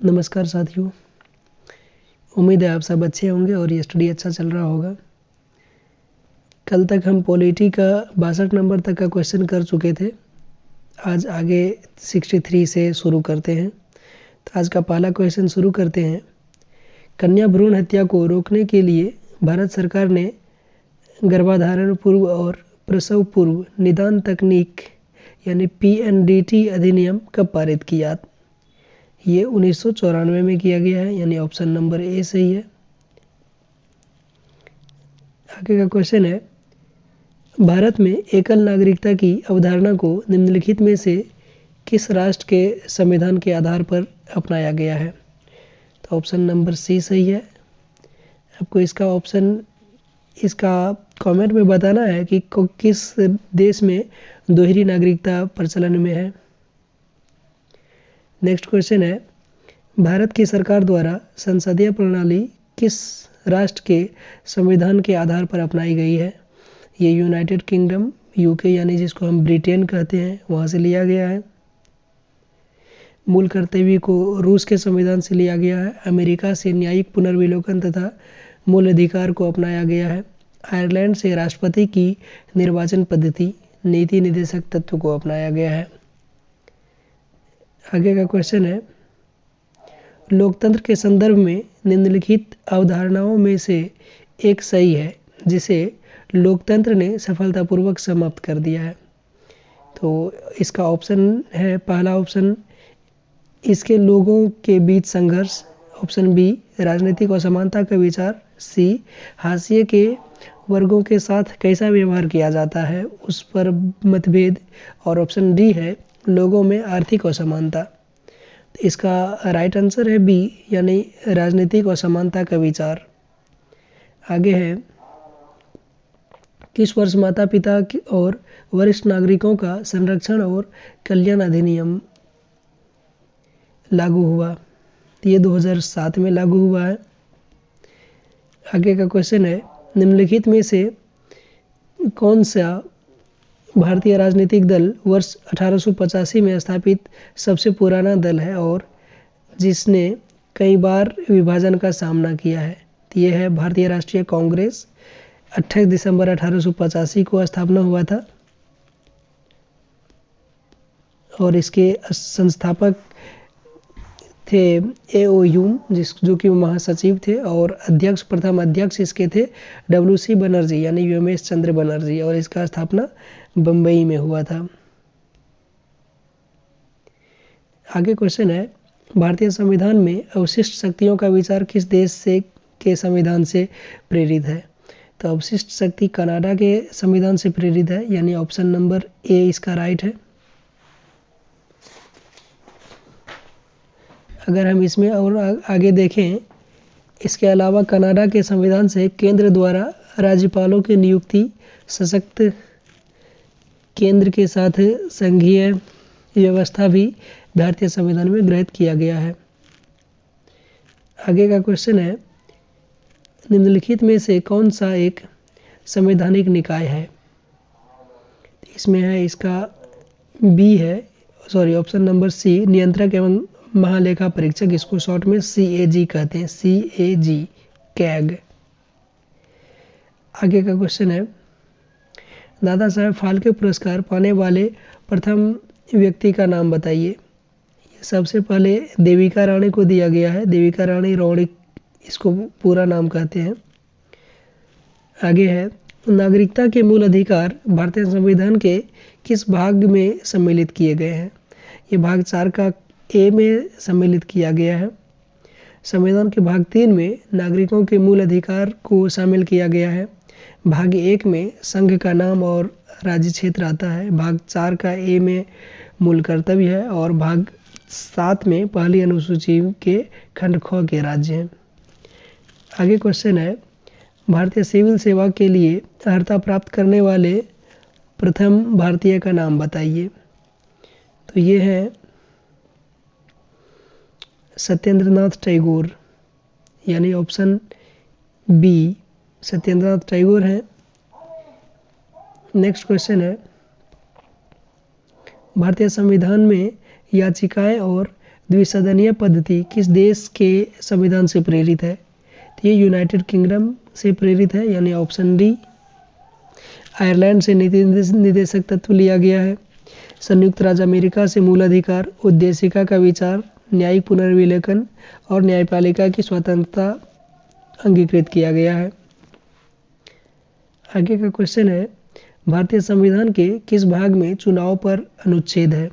नमस्कार साथियों, उम्मीद है आप सब अच्छे होंगे और ये स्टडी अच्छा चल रहा होगा। कल तक हम पॉलिटी का 62 नंबर तक का क्वेश्चन कर चुके थे। आज आगे 63 से शुरू करते हैं। तो आज का पहला क्वेश्चन शुरू करते हैं। कन्या भ्रूण हत्या को रोकने के लिए भारत सरकार ने गर्भाधारण पूर्व और प्रसव पूर्व निदान तकनीक यानी PNDT अधिनियम कब पारित किया? ये 1994 में किया गया है, यानी ऑप्शन नंबर ए सही है। आगे का क्वेश्चन है, भारत में एकल नागरिकता की अवधारणा को निम्नलिखित में से किस राष्ट्र के संविधान के आधार पर अपनाया गया है? तो ऑप्शन नंबर सी सही है। आपको इसका कमेंट में बताना है कि किस देश में दोहरी नागरिकता प्रचलन में है। नेक्स्ट क्वेश्चन है, भारत की सरकार द्वारा संसदीय प्रणाली किस राष्ट्र के संविधान के आधार पर अपनाई गई है? ये यूनाइटेड किंगडम यूके यानी जिसको हम ब्रिटेन कहते हैं वहाँ से लिया गया है। मूल कर्तव्य को रूस के संविधान से लिया गया है। अमेरिका से न्यायिक पुनर्विलोकन तथा मूल अधिकार को अपनाया गया है। आयरलैंड से राष्ट्रपति की निर्वाचन पद्धति नीति निर्देशक तत्व को अपनाया गया है। आगे का क्वेश्चन है, लोकतंत्र के संदर्भ में निम्नलिखित अवधारणाओं में से एक सही है जिसे लोकतंत्र ने सफलतापूर्वक समाप्त कर दिया है। तो इसका ऑप्शन है पहला ऑप्शन, इसके लोगों के बीच संघर्ष। ऑप्शन बी, राजनीतिक असमानता का विचार। सी, हाशिए के वर्गों के साथ कैसा व्यवहार किया जाता है उस पर मतभेद। और ऑप्शन डी है, लोगों में आर्थिक असमानता। इसका राइट आंसर है बी, यानी राजनीतिक असमानता का विचार। आगे है, किस वर्ष माता पिता और वरिष्ठ नागरिकों का संरक्षण और कल्याण अधिनियम लागू हुआ? ये 2007 में लागू हुआ है। आगे का क्वेश्चन है, निम्नलिखित में से कौन सा भारतीय राजनीतिक दल वर्ष 1885 में स्थापित सबसे पुराना दल है और जिसने कई बार विभाजन का सामना किया है? तो ये है भारतीय राष्ट्रीय कांग्रेस। 28 दिसंबर 1885 को स्थापना हुआ था और इसके संस्थापक थे A.O. ह्यूम जो कि महासचिव थे, और प्रथम अध्यक्ष इसके थे WC बनर्जी यानी व्योमेश चंद्र बनर्जी, और इसका स्थापना बम्बई में हुआ था। आगे क्वेश्चन है, भारतीय संविधान में अवशिष्ट शक्तियों का विचार किस देश के संविधान से प्रेरित है? तो अवशिष्ट शक्ति कनाडा के संविधान से प्रेरित है, यानी ऑप्शन नंबर ए इसका राइट है। अगर हम इसमें और आगे देखें, इसके अलावा कनाडा के संविधान से केंद्र द्वारा राज्यपालों की नियुक्ति सशक्त केंद्र के साथ संघीय व्यवस्था भी भारतीय संविधान में गृहीत किया गया है। आगे का क्वेश्चन है, निम्नलिखित में से कौन सा एक संवैधानिक निकाय है? इसमें है इसका बी है, ऑप्शन नंबर सी, नियंत्रक एवं महालेखा परीक्षक, इसको शॉर्ट में CAG कहते हैं, CAG कैग। आगे का क्वेश्चन है, दादा साहेब फाल्के पुरस्कार पाने वाले प्रथम व्यक्ति का नाम बताइए। सबसे पहले देविका रानी को दिया गया है, देविका रानी रौड़िक इसको पूरा नाम कहते हैं। आगे है, नागरिकता के मूल अधिकार भारतीय संविधान के किस भाग में सम्मिलित किए गए हैं? ये भाग 4 का ए में सम्मिलित किया गया है। संविधान के भाग 3 में नागरिकों के मूल अधिकार को शामिल किया गया है। भाग 1 में संघ का नाम और राज्य क्षेत्र आता है। भाग 4 का ए में मूल कर्तव्य है और भाग 7 में पहली अनुसूची के खंड ख के राज्य हैं। आगे क्वेश्चन है, भारतीय सिविल सेवा के लिए अर्हता प्राप्त करने वाले प्रथम भारतीय का नाम बताइए। तो ये है सत्येंद्रनाथ टैगोर, यानी ऑप्शन बी सत्येंद्रनाथ टैगोर हैं। नेक्स्ट क्वेश्चन है, भारतीय संविधान में याचिकाएं और द्विसदनीय पद्धति किस देश के संविधान से प्रेरित है? तो ये यूनाइटेड किंगडम से प्रेरित है, यानी ऑप्शन डी। आयरलैंड से नीति निदेशक तत्व लिया गया है। संयुक्त राज्य अमेरिका से मूल अधिकार, उद्देशिका का विचार, न्यायिक पुनर्विलेखन और न्यायपालिका की स्वतंत्रता अंगीकृत किया गया है। आगे का क्वेश्चन है, भारतीय संविधान के किस भाग में चुनाव पर अनुच्छेद है?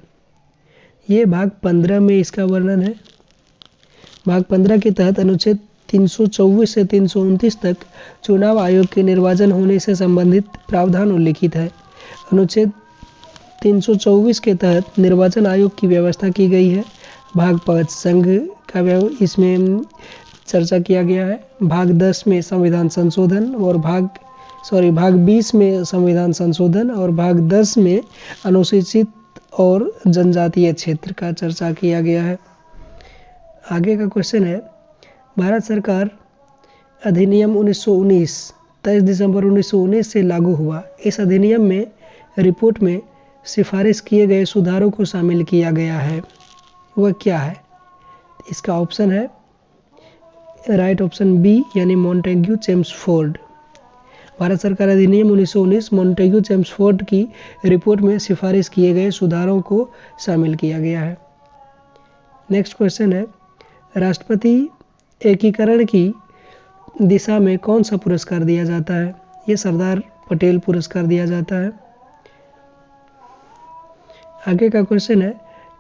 ये भाग 15 में इसका वर्णन है। भाग 15 के तहत अनुच्छेद 324 से 329 तक चुनाव आयोग के निर्वाचन होने से संबंधित प्रावधान उल्लिखित है। अनुच्छेद 324 के तहत निर्वाचन आयोग की व्यवस्था की गई है। भाग 5 संघ का इसमें चर्चा किया गया है। भाग 10 में संविधान संशोधन और भाग 20 में संविधान संशोधन और भाग 10 में अनुसूचित और जनजातीय क्षेत्र का चर्चा किया गया है। आगे का क्वेश्चन है, भारत सरकार अधिनियम 1919 23 दिसंबर 1919 से लागू हुआ। इस अधिनियम में रिपोर्ट में सिफारिश किए गए सुधारों को शामिल किया गया है, वह क्या है? इसका ऑप्शन है राइट ऑप्शन बी, यानी मॉन्टेग्यू चेम्सफोर्ड। भारत सरकार अधिनियम 1919 मॉन्टेग्यू चेम्सफोर्ड की रिपोर्ट में सिफारिश किए गए सुधारों को शामिल किया गया है। नेक्स्ट क्वेश्चन है, राष्ट्रपति एकीकरण की दिशा में कौन सा पुरस्कार दिया जाता है? ये सरदार पटेल पुरस्कार दिया जाता है। आगे का क्वेश्चन है,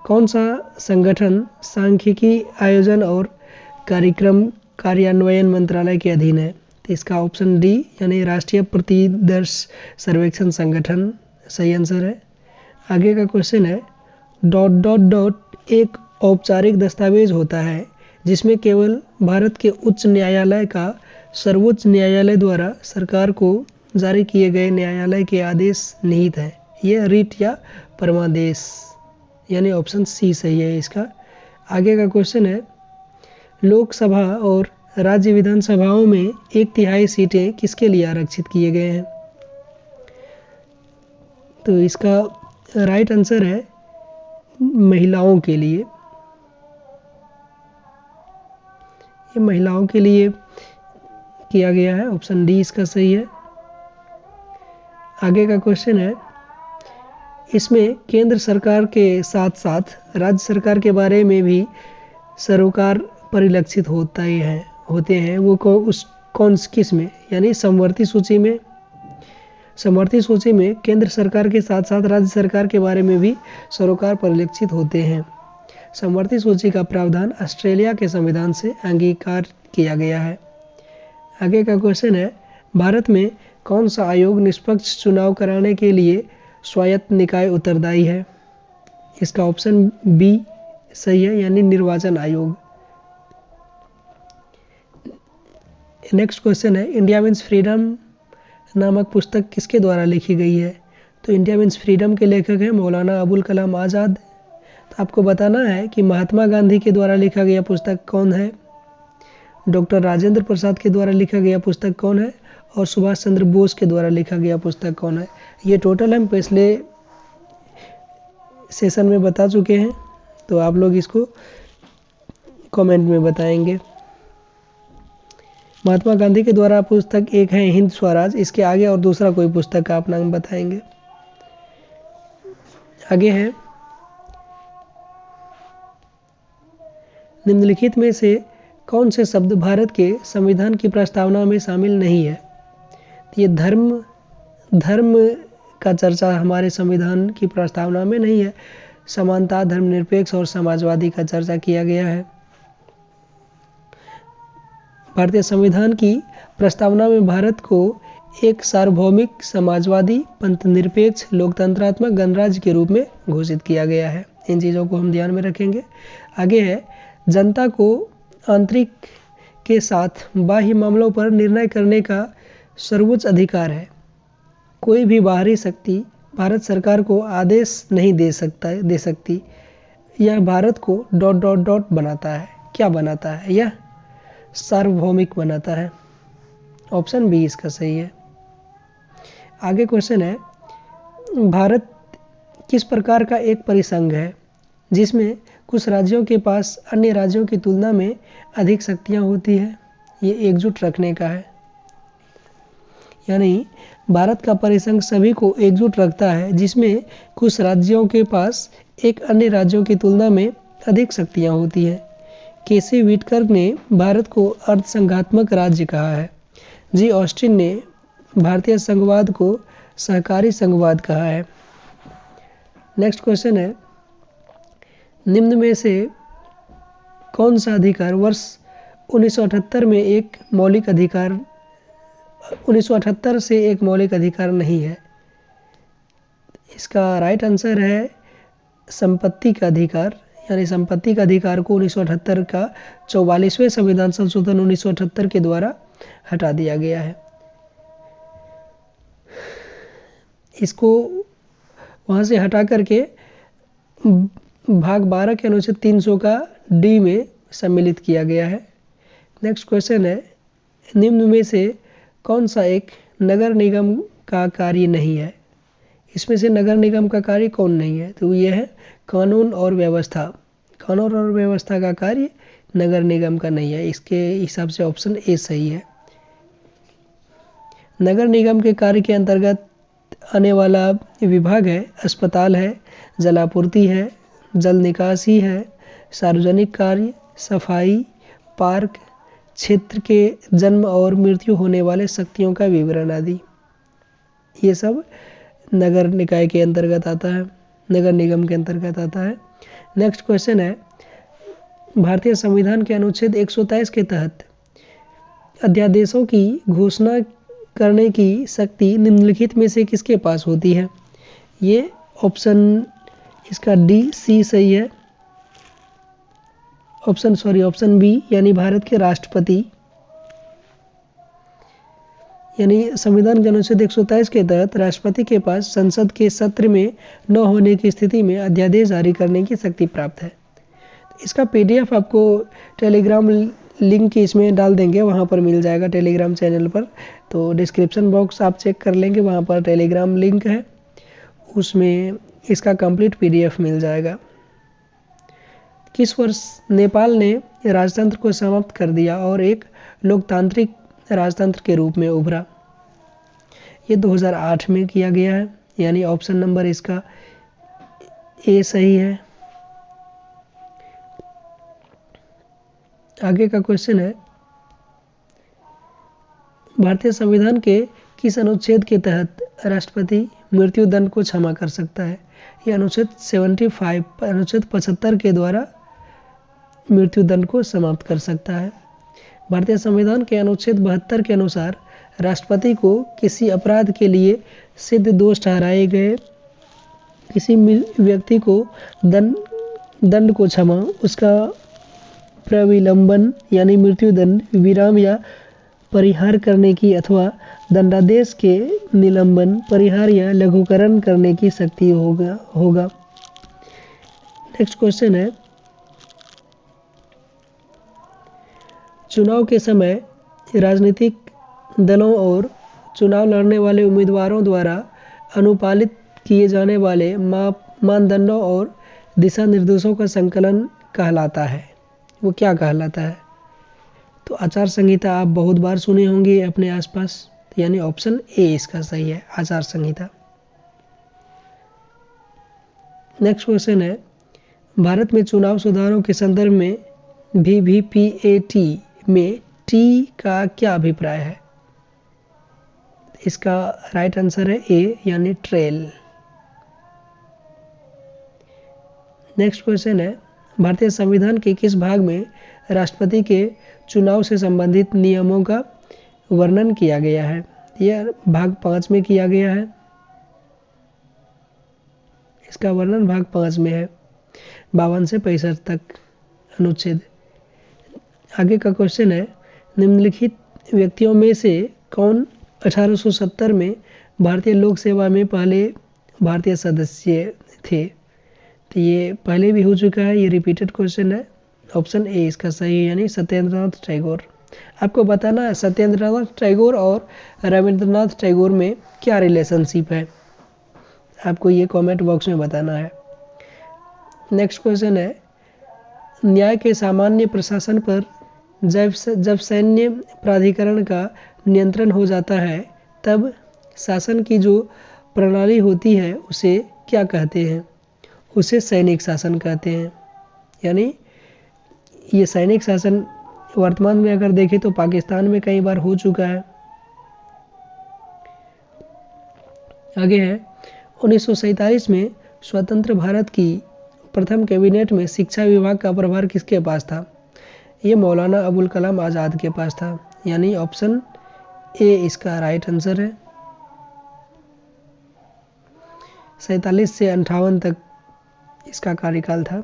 कौन सा संगठन सांख्यिकी आयोजन और कार्यक्रम कार्यान्वयन मंत्रालय के अधीन है? तो इसका ऑप्शन डी, यानी राष्ट्रीय प्रतिदर्श सर्वेक्षण संगठन सही आंसर है। आगे का क्वेश्चन है, ... एक औपचारिक दस्तावेज होता है जिसमें केवल भारत के उच्च न्यायालय का सर्वोच्च न्यायालय द्वारा सरकार को जारी किए गए न्यायालय के आदेश निहित है। यह रिट या परमादेश, यानी ऑप्शन सी सही है इसका। आगे का क्वेश्चन है, लोकसभा और राज्य विधानसभाओं में 1/3 सीटें किसके लिए आरक्षित किए गए हैं? तो इसका राइट आंसर है महिलाओं के लिए। ये महिलाओं के लिए किया गया है, ऑप्शन डी इसका सही है। आगे का क्वेश्चन है, इसमें केंद्र सरकार के साथ साथ राज्य सरकार के बारे में भी सरोकार परिलक्षित होते हैं वो किस में? यानी समवर्ती सूची में। समवर्ती सूची में केंद्र सरकार के साथ साथ राज्य सरकार के बारे में भी सरोकार परिलक्षित होते हैं। समवर्ती सूची का प्रावधान ऑस्ट्रेलिया के संविधान से अंगीकार किया गया है। आगे का क्वेश्चन है, भारत में कौन सा आयोग निष्पक्ष चुनाव कराने के लिए स्वायत्त निकाय उत्तरदायी है? इसका ऑप्शन बी सही है, यानी निर्वाचन आयोग। नेक्स्ट क्वेश्चन है, इंडिया मीन्स फ्रीडम नामक पुस्तक किसके द्वारा लिखी गई है? तो इंडिया मीन्स फ्रीडम के लेखक हैं मौलाना अबुल कलाम आज़ाद। तो आपको बताना है कि महात्मा गांधी के द्वारा लिखा गया पुस्तक कौन है, डॉक्टर राजेंद्र प्रसाद के द्वारा लिखा गया पुस्तक कौन है और सुभाष चंद्र बोस के द्वारा लिखा गया पुस्तक कौन है। ये टोटल हम पिछले सेशन में बता चुके हैं, तो आप लोग इसको कमेंट में बताएंगे। महात्मा गांधी के द्वारा पुस्तक एक है हिंद स्वराज, इसके आगे और दूसरा कोई पुस्तक का आप नाम बताएंगे। आगे है, निम्नलिखित में से कौन से शब्द भारत के संविधान की प्रस्तावना में शामिल नहीं है? ये धर्म का चर्चा हमारे संविधान की प्रस्तावना में नहीं है। समानता, धर्मनिरपेक्ष और समाजवादी का चर्चा किया गया है। भारतीय संविधान की प्रस्तावना में भारत को एक सार्वभौमिक, समाजवादी, पंथनिरपेक्ष, लोकतंत्रात्मक गणराज्य के रूप में घोषित किया गया है। इन चीज़ों को हम ध्यान में रखेंगे। आगे है, जनता को आंतरिक के साथ बाह्य मामलों पर निर्णय करने का सर्वोच्च अधिकार है। कोई भी बाहरी शक्ति भारत सरकार को आदेश नहीं दे सकती। यह भारत को ... बनाता है। क्या बनाता है? यह सार्वभौमिक बनाता है। ऑप्शन बी इसका सही है। आगे क्वेश्चन है, भारत किस प्रकार का एक परिसंघ है जिसमें कुछ राज्यों के पास अन्य राज्यों की तुलना में अधिक शक्तियां होती है। ये एकजुट रखने का है, यानी भारत का परिसंघ सभी को एकजुट रखता है, जिसमें कुछ राज्यों के पास एक अन्य राज्यों की तुलना में अधिक शक्तियां होती हैं। केसी व्हिटकर ने भारत को अर्धसंघात्मक राज्य कहा है। जी ऑस्टिन ने भारतीय संघवाद को सहकारी संघवाद कहा है। नेक्स्ट क्वेश्चन है, निम्न में से कौन सा अधिकार वर्ष 1978 में एक मौलिक अधिकार 1978 से एक मौलिक अधिकार नहीं है? इसका राइट आंसर है संपत्ति का अधिकार, यानी संपत्ति का अधिकार को 1978 का 44वें संविधान संशोधन 1978 के द्वारा हटा दिया गया है। इसको वहाँ से हटा करके भाग 12 के अनुच्छेद 300 का डी में सम्मिलित किया गया है। नेक्स्ट क्वेश्चन है, निम्न में से कौन सा एक नगर निगम का कार्य नहीं है? इसमें से नगर निगम का कार्य कौन नहीं है? तो यह है कानून और व्यवस्था। कानून और व्यवस्था का कार्य नगर निगम का नहीं है। इसके हिसाब से ऑप्शन ए सही है। नगर निगम के कार्य के अंतर्गत आने वाला विभाग है अस्पताल है, जलापूर्ति है, जल निकासी है, सार्वजनिक कार्य, सफाई, पार्क, क्षेत्र के जन्म और मृत्यु होने वाले शक्तियों का विवरण आदि। ये सब नगर निकाय के अंतर्गत आता है, नगर निगम के अंतर्गत आता है। नेक्स्ट क्वेश्चन है, भारतीय संविधान के अनुच्छेद 123 के तहत अध्यादेशों की घोषणा करने की शक्ति निम्नलिखित में से किसके पास होती है? ये ऑप्शन इसका डी सी सही है। ऑप्शन बी यानी भारत के राष्ट्रपति, यानी संविधान के अनुच्छेद 123 के तहत राष्ट्रपति के पास संसद के सत्र में न होने की स्थिति में अध्यादेश जारी करने की शक्ति प्राप्त है। इसका पीडीएफ आपको टेलीग्राम लिंक इसमें डाल देंगे, वहाँ पर मिल जाएगा टेलीग्राम चैनल पर। तो डिस्क्रिप्शन बॉक्स आप चेक कर लेंगे, वहाँ पर टेलीग्राम लिंक है, उसमें इसका कंप्लीट पीडीएफ मिल जाएगा। किस वर्ष नेपाल ने राजतंत्र को समाप्त कर दिया और एक लोकतांत्रिक राजतंत्र के रूप में उभरा? ये 2008 में किया गया है, यानी ऑप्शन नंबर इसका ए सही है। आगे का क्वेश्चन है, भारतीय संविधान के किस अनुच्छेद के तहत राष्ट्रपति मृत्यु दंड को क्षमा कर सकता है? यह अनुच्छेद 75 के द्वारा मृत्यु दंड को समाप्त कर सकता है। भारतीय संविधान के अनुच्छेद 72 के अनुसार राष्ट्रपति को किसी अपराध के लिए सिद्ध दोष ठहराए गए किसी व्यक्ति को दंड को क्षमा, उसका प्रविलंबन यानी मृत्यु दंड, विराम या परिहार करने की अथवा दंडादेश के निलंबन, परिहार या लघुकरण करने की शक्ति होगा। नेक्स्ट क्वेश्चन है, चुनाव के समय राजनीतिक दलों और चुनाव लड़ने वाले उम्मीदवारों द्वारा अनुपालित किए जाने वाले मानदंडों और दिशा निर्देशों का संकलन कहलाता है। वो क्या कहलाता है? तो आचार संहिता आप बहुत बार सुने होंगे अपने आसपास, यानी ऑप्शन ए इसका सही है, आचार संहिता। नेक्स्ट क्वेश्चन है, भारत में चुनाव सुधारों के संदर्भ में VVPAT में टी का क्या अभिप्राय है? इसका राइट आंसर है ए यानी ट्रेल। नेक्स्ट क्वेश्चन है, भारतीय संविधान के किस भाग में राष्ट्रपति के चुनाव से संबंधित नियमों का वर्णन किया गया है? यह भाग 5 में किया गया है। इसका वर्णन भाग 5 में है, 52 से 65 तक अनुच्छेद। आगे का क्वेश्चन है, निम्नलिखित व्यक्तियों में से कौन 1870 में भारतीय लोक सेवा में पहले भारतीय सदस्य थे? तो ये पहले भी हो चुका है, ये रिपीटेड क्वेश्चन है। ऑप्शन ए इसका सही है, यानी सत्येंद्रनाथ टैगोर। आपको बताना है सत्येंद्रनाथ टैगोर और रविंद्रनाथ टैगोर में क्या रिलेशनशिप है, आपको ये कमेंट बॉक्स में बताना है। नेक्स्ट क्वेश्चन है, न्याय के सामान्य प्रशासन पर जब सैन्य प्राधिकरण का नियंत्रण हो जाता है तब शासन की जो प्रणाली होती है उसे क्या कहते हैं? उसे सैनिक शासन कहते हैं। यानी ये सैनिक शासन वर्तमान में अगर देखें तो पाकिस्तान में कई बार हो चुका है। आगे है 1947 में स्वतंत्र भारत की प्रथम कैबिनेट में शिक्षा विभाग का प्रभार किसके पास था? ये मौलाना अबुल कलाम आज़ाद के पास था। यानी ऑप्शन ए इसका राइट आंसर है। 47 से 58 तक इसका कार्यकाल था।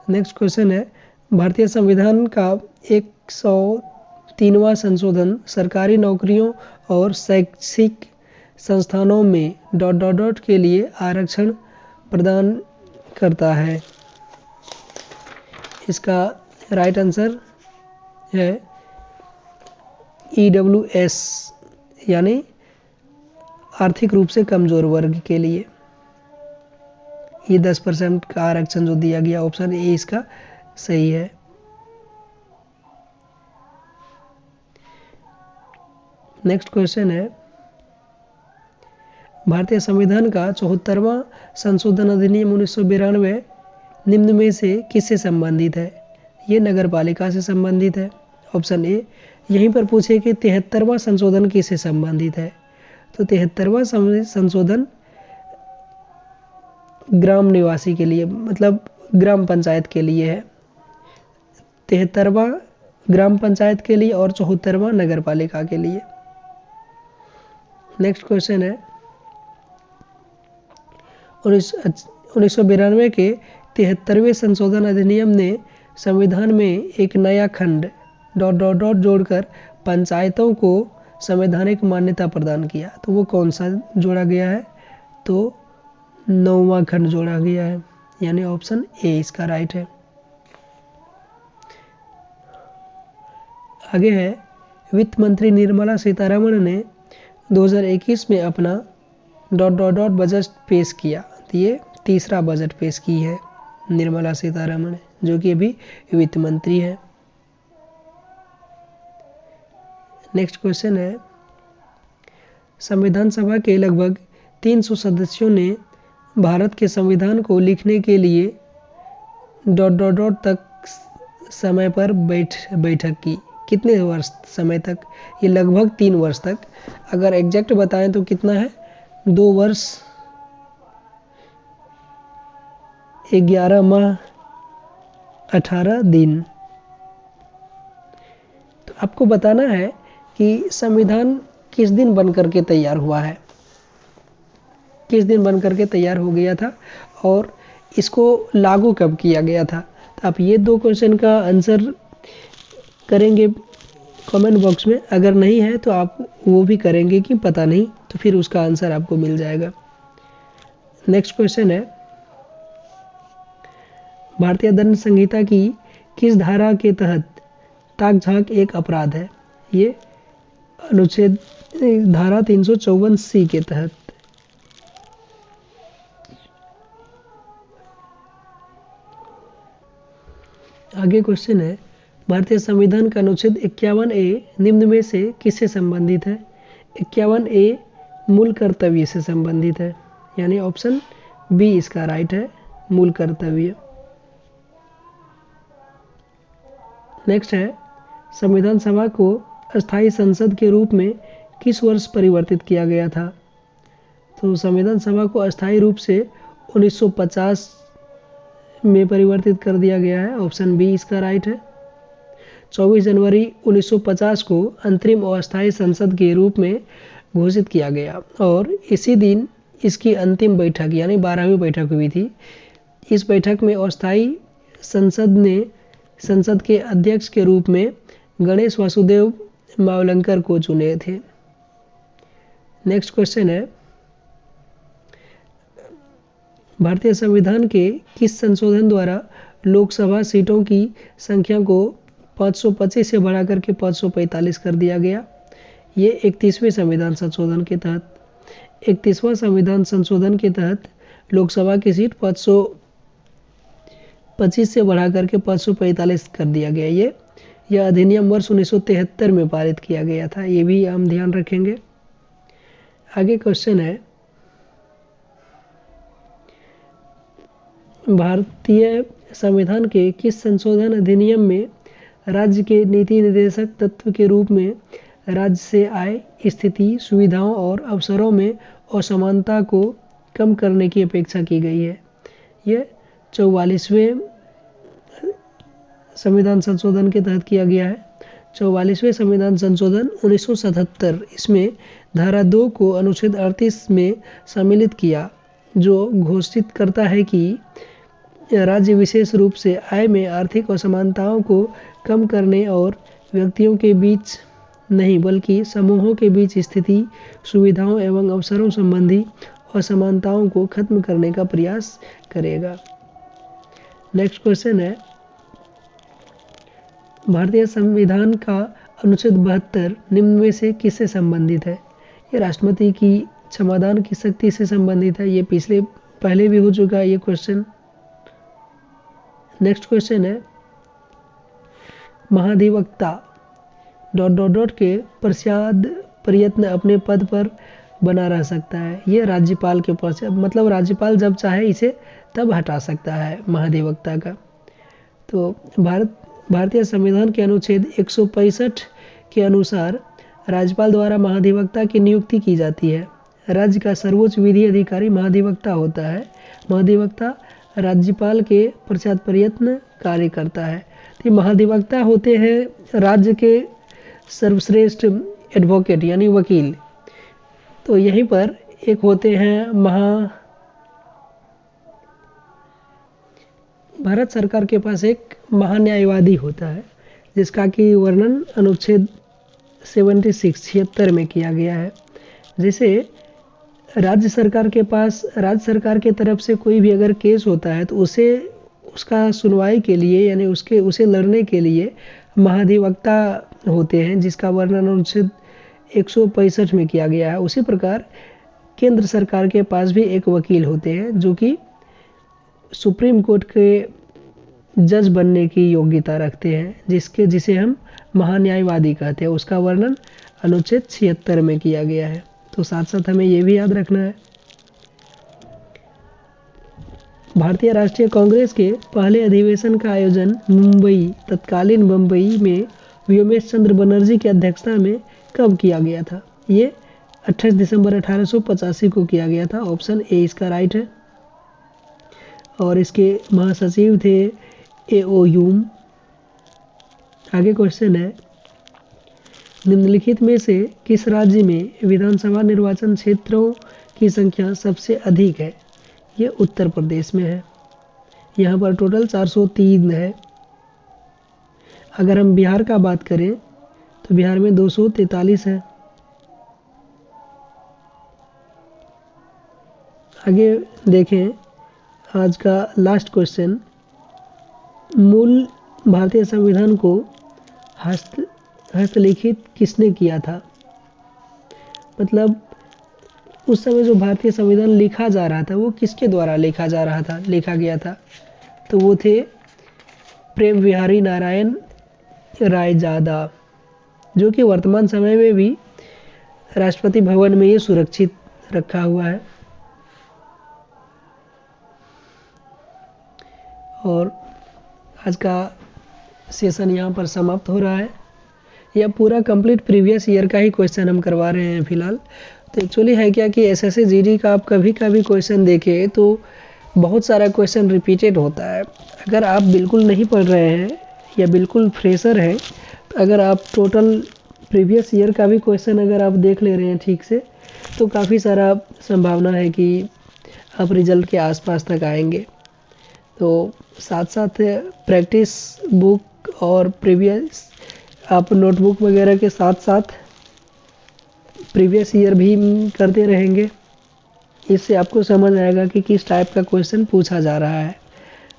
नेक्स्ट क्वेश्चन है भारतीय संविधान का 103वां संशोधन सरकारी नौकरियों और शैक्षिक संस्थानों में ... के लिए आरक्षण प्रदान करता है। इसका राइट आंसर है EWS यानी आर्थिक रूप से कमजोर वर्ग के लिए ये 10% का आरक्षण जो दिया गया, ऑप्शन ए इसका सही है। नेक्स्ट क्वेश्चन है भारतीय संविधान का 74वां संशोधन अधिनियम 1992 निम्न में से किससे संबंधित है? ये नगर पालिका से संबंधित है। Option A. यहीं पर पूछे कि 73वां संशोधन किससे संबंधित है, तो 73वां संशोधन ग्राम निवासी के लिए, मतलब ग्राम पंचायत के लिए है। 73वां ग्राम पंचायत के लिए और 74वां नगर पालिका के लिए। नेक्स्ट क्वेश्चन है 1992 के 73वें संशोधन अधिनियम ने संविधान में एक नया खंड ... जोड़कर पंचायतों को संवैधानिक मान्यता प्रदान किया। तो वो कौन सा जोड़ा गया है? तो 9वां खंड जोड़ा गया है। यानी ऑप्शन ए इसका राइट है। आगे है वित्त मंत्री निर्मला सीतारमण ने 2021 में अपना ... बजट पेश किया। तो ये तीसरा बजट पेश की है निर्मला सीतारमण, जो कि अभी वित्त मंत्री है। नेक्स्ट क्वेश्चन है संविधान सभा के लगभग 300 सदस्यों ने भारत के संविधान को लिखने के लिए ... तक समय पर बैठक की। कितने वर्ष समय तक? ये लगभग 3 वर्ष तक। अगर एग्जैक्ट बताएं तो कितना है? 2 वर्ष 11 माह 18 दिन। तो आपको बताना है कि संविधान किस दिन बन करके तैयार हुआ है, किस दिन बन करके तैयार हो गया था और इसको लागू कब किया गया था। तो आप ये 2 क्वेश्चन का आंसर करेंगे कमेंट बॉक्स में। अगर नहीं है तो आप वो भी करेंगे कि पता नहीं, तो फिर उसका आंसर आपको मिल जाएगा। नेक्स्ट क्वेश्चन है भारतीय दंड संहिता की किस धारा के तहत ताक झांक एक अपराध है? ये अनुच्छेद धारा 354C के तहत। आगे क्वेश्चन है भारतीय संविधान का अनुच्छेद 51A निम्न में से किससे संबंधित है? 51A मूल कर्तव्य से संबंधित है। यानी ऑप्शन बी इसका राइट है, मूल कर्तव्य। नेक्स्ट है संविधान सभा को अस्थायी संसद के रूप में किस वर्ष परिवर्तित किया गया था? तो संविधान सभा को अस्थायी रूप से 1950 में परिवर्तित कर दिया गया है। ऑप्शन बी इसका राइट है। 24 जनवरी 1950 को अंतरिम और अस्थायी संसद के रूप में घोषित किया गया और इसी दिन इसकी अंतिम बैठक यानी 12वीं बैठक हुई थी। इस बैठक में अस्थायी संसद ने संसद के अध्यक्ष के रूप में गणेश वासुदेव मावलंकर को चुने थे। नेक्स्ट क्वेश्चन है भारतीय संविधान के किस संशोधन द्वारा लोकसभा सीटों की संख्या को 525 से बढ़ाकर के 545 कर दिया गया? ये 31वें संविधान संशोधन के तहत। 31वां संविधान संशोधन के तहत लोकसभा की सीट 25 से बढ़ा करके 545 कर दिया गया। यह अधिनियम वर्ष 1973 में पारित किया गया था, ये भी हम ध्यान रखेंगे। आगे क्वेश्चन है, भारतीय संविधान के किस संशोधन अधिनियम में राज्य के नीति निर्देशक तत्व के रूप में राज्य से आय, स्थिति, सुविधाओं और अवसरों में असमानता को कम करने की अपेक्षा की गई है? यह 44वें संविधान संशोधन के तहत किया गया है। 44वें संविधान संशोधन 1977, इसमें धारा 2 को अनुच्छेद 38 में सम्मिलित किया, जो घोषित करता है कि राज्य विशेष रूप से आय में आर्थिक असमानताओं को कम करने और व्यक्तियों के बीच नहीं बल्कि समूहों के बीच स्थिति, सुविधाओं एवं अवसरों संबंधी असमानताओं को खत्म करने का प्रयास करेगा। नेक्स्ट क्वेश्चन है, भारतीय संविधान का अनुच्छेद 72 निम्न में से किससे संबंधित है? ये राष्ट्रपति की क्षमादान की शक्ति से संबंधित है। ये पहले भी हो चुका है ये क्वेश्चन। नेक्स्ट क्वेश्चन है, महाधिवक्ता ... के पश्चात प्रयत्न अपने पद पर बना रह सकता है। ये राज्यपाल के पास, मतलब राज्यपाल जब चाहे इसे तब हटा सकता है महाधिवक्ता का। तो भारतीय संविधान के अनुच्छेद 165 के अनुसार राज्यपाल द्वारा महाधिवक्ता की नियुक्ति की जाती है। राज्य का सर्वोच्च विधि अधिकारी महाधिवक्ता होता है। महाधिवक्ता राज्यपाल के पश्चात प्रयत्न कार्य करता है। तो महाधिवक्ता होते हैं राज्य के सर्वश्रेष्ठ एडवोकेट यानी वकील। तो यहीं पर एक होते हैं भारत सरकार के पास एक महान्यायवादी होता है, जिसका कि वर्णन अनुच्छेद 76 में किया गया है। जैसे राज्य सरकार के पास, राज्य सरकार के तरफ से कोई भी अगर केस होता है तो उसका सुनवाई के लिए यानी उसे लड़ने के लिए महाधिवक्ता होते हैं, जिसका वर्णन अनुच्छेद 165 में किया गया है। उसी प्रकार केंद्र सरकार के पास भी एक वकील होते हैं, जो कि सुप्रीम कोर्ट के जज बनने की योग्यता रखते हैं, जिसे हम महान्यायवादी कहते हैं। उसका वर्णन अनुच्छेद 76 में किया गया है। तो साथ साथ हमें ये भी याद रखना है, भारतीय राष्ट्रीय कांग्रेस के पहले अधिवेशन का आयोजन तत्कालीन मुंबई में व्योमेश चंद्र बनर्जी की अध्यक्षता में कब किया गया था? ये 28 दिसंबर 1885 को किया गया था। ऑप्शन ए इसका राइट है। और इसके महासचिव थे ए.ओ. ह्यूम। आगे क्वेश्चन है, निम्नलिखित में से किस राज्य में विधानसभा निर्वाचन क्षेत्रों की संख्या सबसे अधिक है? ये उत्तर प्रदेश में है। यहाँ पर टोटल 403 है। अगर हम बिहार का बात करें तो बिहार में 243 है। आगे देखें आज का लास्ट क्वेश्चन, मूल भारतीय संविधान को हस्तलिखित किसने किया था? मतलब उस समय जो भारतीय संविधान लिखा जा रहा था वो किसके द्वारा लिखा गया था? तो वो थे प्रेम विहारी नारायण रायजादा, जो कि वर्तमान समय में भी राष्ट्रपति भवन में ये सुरक्षित रखा हुआ है। और आज का सेशन यहाँ पर समाप्त हो रहा है। यह पूरा कंप्लीट प्रीवियस ईयर का ही क्वेश्चन हम करवा रहे हैं फिलहाल। तो एक्चुअली है क्या कि एसएससी जीडी का आप कभी क्वेश्चन देखें तो बहुत सारा क्वेश्चन रिपीटेड होता है। अगर आप बिल्कुल नहीं पढ़ रहे हैं या बिल्कुल फ्रेशर हैं, अगर आप टोटल प्रीवियस ईयर का भी क्वेश्चन अगर आप देख ले रहे हैं ठीक से, तो काफ़ी सारा संभावना है कि आप रिजल्ट के आसपास तक आएंगे। तो साथ साथ प्रैक्टिस बुक और प्रीवियस आप नोटबुक वगैरह के साथ साथ प्रीवियस ईयर भी करते रहेंगे। इससे आपको समझ आएगा कि किस टाइप का क्वेश्चन पूछा जा रहा है।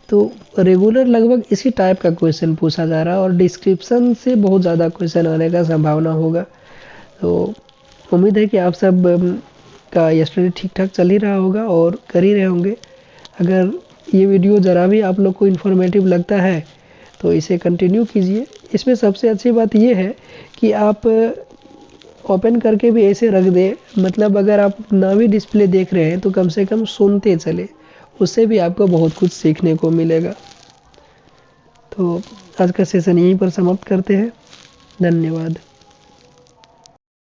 तो रेगुलर लगभग इसी टाइप का क्वेश्चन पूछा जा रहा है और डिस्क्रिप्शन से बहुत ज़्यादा क्वेश्चन आने का संभावना होगा। तो उम्मीद है कि आप सब का स्टडी ठीक ठाक चल ही रहा होगा और कर ही रहे होंगे। अगर ये वीडियो ज़रा भी आप लोग को इन्फॉर्मेटिव लगता है तो इसे कंटिन्यू कीजिए। इसमें सबसे अच्छी बात ये है कि आप ओपन करके भी ऐसे रख दें, मतलब अगर आप ना भी डिस्प्ले देख रहे हैं तो कम से कम सुनते चले, उससे भी आपको बहुत कुछ सीखने को मिलेगा। तो आज का सेशन यहीं पर समाप्त करते हैं। धन्यवाद।